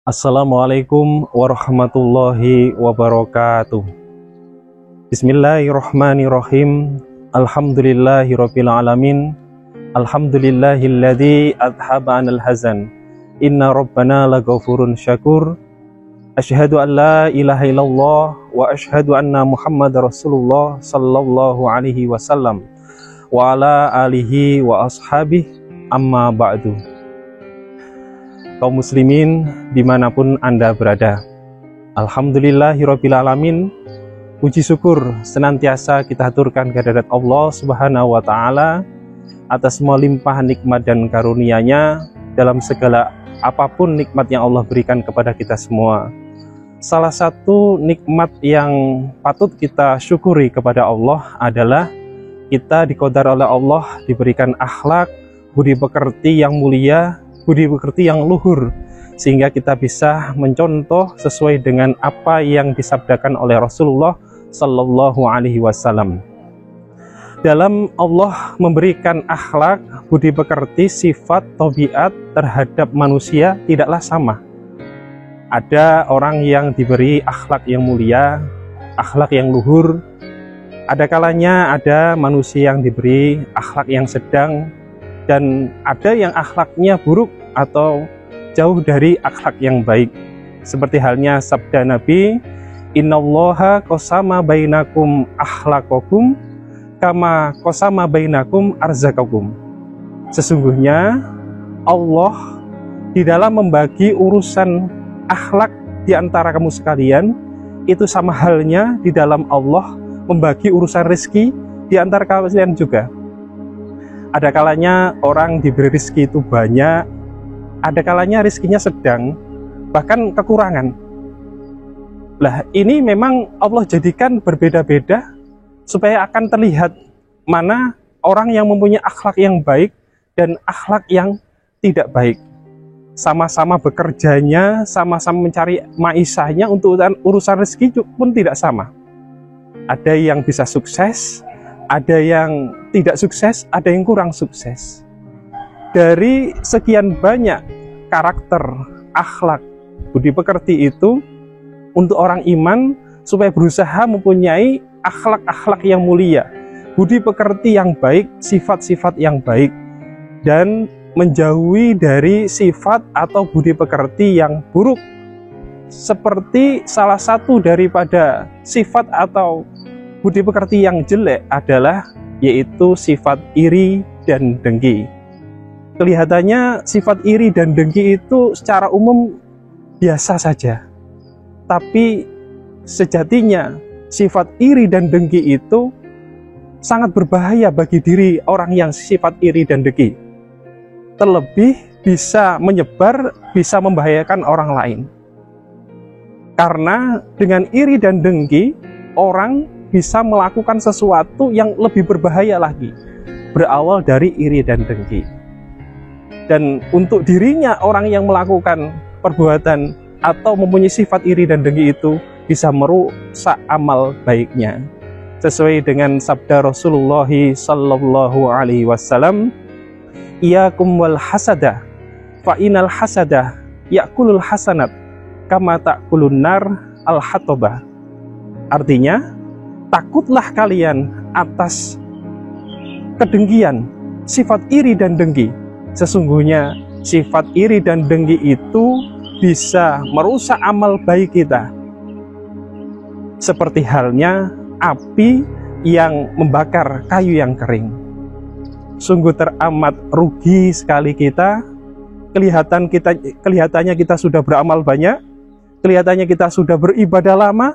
Assalamualaikum warahmatullahi wabarakatuh. Bismillahirrahmanirrahim. Alhamdulillahirabbil alamin. Alhamdulillahilladzi adhaba 'anil hazan. Inna rabbana laghafurun syakur. Asyhadu an la ilaha illallah wa asyhadu anna Muhammadar Rasulullah sallallahu alaihi wasallam wa ala alihi wa ashabihi, amma ba'du. Kaum muslimin dimanapun Anda berada, alhamdulillahirabbil alamin. Puji syukur senantiasa kita haturkan kehadirat Allah Subhanahu wa Ta'ala atas semua limpahan nikmat dan karunia-Nya dalam segala apapun nikmat yang Allah berikan kepada kita semua. Salah satu nikmat yang patut kita syukuri kepada Allah adalah kita diqadar oleh Allah diberikan akhlak, budi pekerti yang mulia, budi pekerti yang luhur, sehingga kita bisa mencontoh sesuai dengan apa yang disabdakan oleh Rasulullah Sallallahu Alaihi Wasallam. Dalam Allah memberikan akhlak, budi pekerti, sifat, tabiat terhadap manusia tidaklah sama. Ada orang yang diberi akhlak yang mulia, akhlak yang luhur. Ada kalanya ada manusia yang diberi akhlak yang sedang, dan ada yang akhlaknya buruk atau jauh dari akhlak yang baik. Seperti halnya sabda Nabi, innallaha qasama bainakum akhlaqakum kama qasama bainakum arzaqakum. Sesungguhnya Allah di dalam membagi urusan akhlak di antara kamu sekalian, itu sama halnya di dalam Allah membagi urusan rezeki di antara kalian juga. Ada kalanya orang diberi rezeki itu banyak, ada kalanya rezekinya sedang, bahkan kekurangan. Lah, ini memang Allah jadikan berbeda-beda supaya akan terlihat mana orang yang mempunyai akhlak yang baik dan akhlak yang tidak baik. Sama-sama bekerjanya, sama-sama mencari maisahnya untuk urusan rezeki pun tidak sama. Ada yang bisa sukses, ada yang tidak sukses, ada yang kurang sukses. Dari sekian banyak karakter, akhlak, budi pekerti itu, untuk orang iman supaya berusaha mempunyai akhlak-akhlak yang mulia, budi pekerti yang baik, sifat-sifat yang baik, dan menjauhi dari sifat atau budi pekerti yang buruk. Seperti salah satu daripada sifat atau budi pekerti yang jelek adalah yaitu sifat iri dan dengki. Kelihatannya sifat iri dan dengki itu secara umum biasa saja, tapi sejatinya sifat iri dan dengki itu sangat berbahaya bagi diri orang yang sifat iri dan dengki. Terlebih bisa menyebar, bisa membahayakan orang lain. Karena dengan iri dan dengki, orang bisa melakukan sesuatu yang lebih berbahaya lagi, berawal dari iri dan dengki. Dan untuk dirinya orang yang melakukan perbuatan atau mempunyai sifat iri dan dengki itu bisa merusak amal baiknya. Sesuai dengan sabda Rasulullah sallallahu alaihi wasallam, iyakum wal hasada fa inal hasada yakulul hasanat kama takulun nar al hatobah. Artinya, takutlah kalian atas kedengkian, sifat iri dan dengki. Sesungguhnya sifat iri dan dengki itu bisa merusak amal baik kita. Seperti halnya api yang membakar kayu yang kering. Sungguh teramat rugi sekali kita. Kelihatannya kita sudah beramal banyak, kelihatannya kita sudah beribadah lama,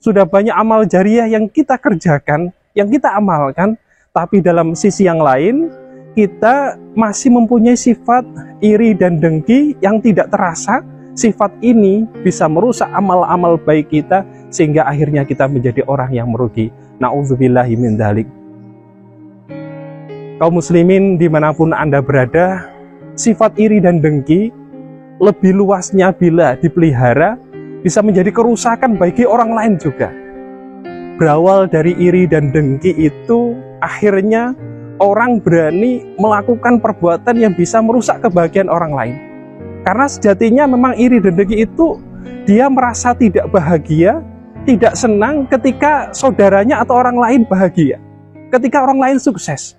sudah banyak amal jariah yang kita kerjakan, yang kita amalkan, tapi dalam sisi yang lain, kita masih mempunyai sifat iri dan dengki yang tidak terasa. Sifat ini bisa merusak amal-amal baik kita, sehingga akhirnya kita menjadi orang yang merugi. Na'udzubillahi min dzalik. Kaum muslimin dimanapun Anda berada, sifat iri dan dengki lebih luasnya bila dipelihara, bisa menjadi kerusakan bagi orang lain juga. Berawal dari iri dan dengki itu, akhirnya orang berani melakukan perbuatan yang bisa merusak kebahagiaan orang lain. Karena sejatinya memang iri dan dengki itu dia merasa tidak bahagia, tidak senang ketika saudaranya atau orang lain bahagia, ketika orang lain sukses.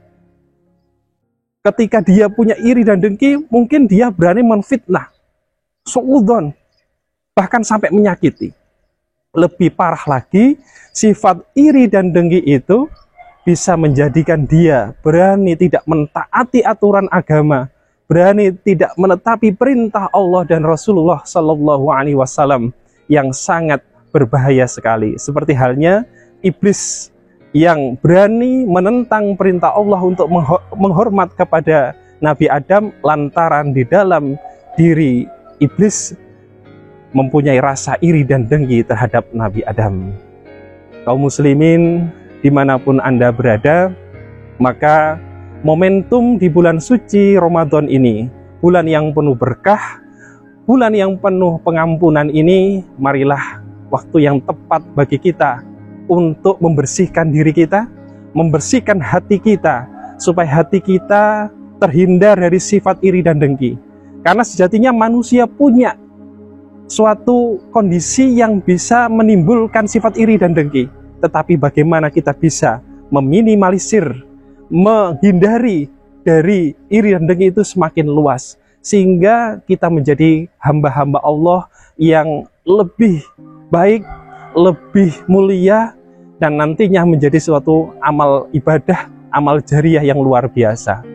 Ketika dia punya iri dan dengki, mungkin dia berani menfitnah, suudzon, bahkan sampai menyakiti. Lebih parah lagi, sifat iri dan dengki itu bisa menjadikan dia berani tidak mentaati aturan agama, berani tidak menetapi perintah Allah dan Rasulullah Shallallahu Alaihi Wasallam yang sangat berbahaya sekali. Seperti halnya iblis yang berani menentang perintah Allah untuk menghormat kepada Nabi Adam, lantaran di dalam diri iblis mempunyai rasa iri dan dengki terhadap Nabi Adam. Kaum muslimin dimanapun Anda berada, maka momentum di bulan suci Ramadan ini, bulan yang penuh berkah, bulan yang penuh pengampunan ini, marilah waktu yang tepat bagi kita untuk membersihkan diri kita, membersihkan hati kita, supaya hati kita terhindar dari sifat iri dan dengki. Karena sejatinya manusia punya suatu kondisi yang bisa menimbulkan sifat iri dan dengki. Tetapi bagaimana kita bisa meminimalisir, menghindari dari iri dan dengki itu semakin luas, sehingga kita menjadi hamba-hamba Allah yang lebih baik, lebih mulia, dan nantinya menjadi suatu amal ibadah, amal jariah yang luar biasa.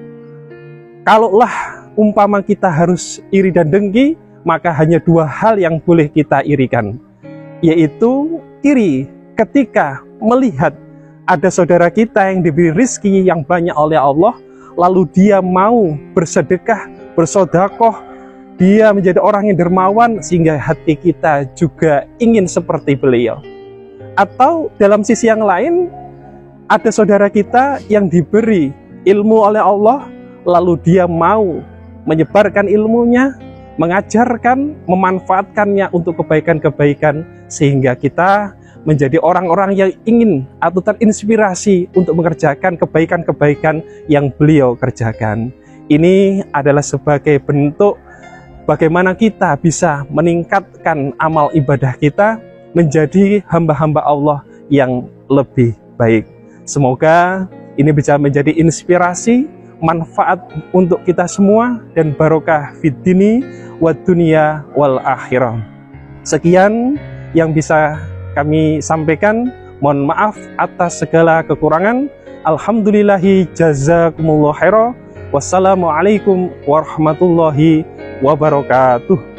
Kalaulah umpama kita harus iri dan dengki, maka hanya dua hal yang boleh kita irikan, yaitu iri ketika melihat ada saudara kita yang diberi rizki yang banyak oleh Allah, lalu dia mau bersedekah, bersodakoh, dia menjadi orang yang dermawan sehingga hati kita juga ingin seperti beliau. Atau dalam sisi yang lain, ada saudara kita yang diberi ilmu oleh Allah, lalu dia mau menyebarkan ilmunya, mengajarkan, memanfaatkannya untuk kebaikan-kebaikan, sehingga kita menjadi orang-orang yang ingin atau terinspirasi untuk mengerjakan kebaikan-kebaikan yang beliau kerjakan. Ini adalah sebagai bentuk bagaimana kita bisa meningkatkan amal ibadah kita menjadi hamba-hamba Allah yang lebih baik. Semoga ini bisa menjadi inspirasi, manfaat untuk kita semua, dan barokah fid dini wad dunya wal akhirah. Sekian yang bisa kami sampaikan, mohon maaf atas segala kekurangan. Alhamdulillahi jazakumullah khairan. Wassalamualaikum warahmatullahi wabarakatuh.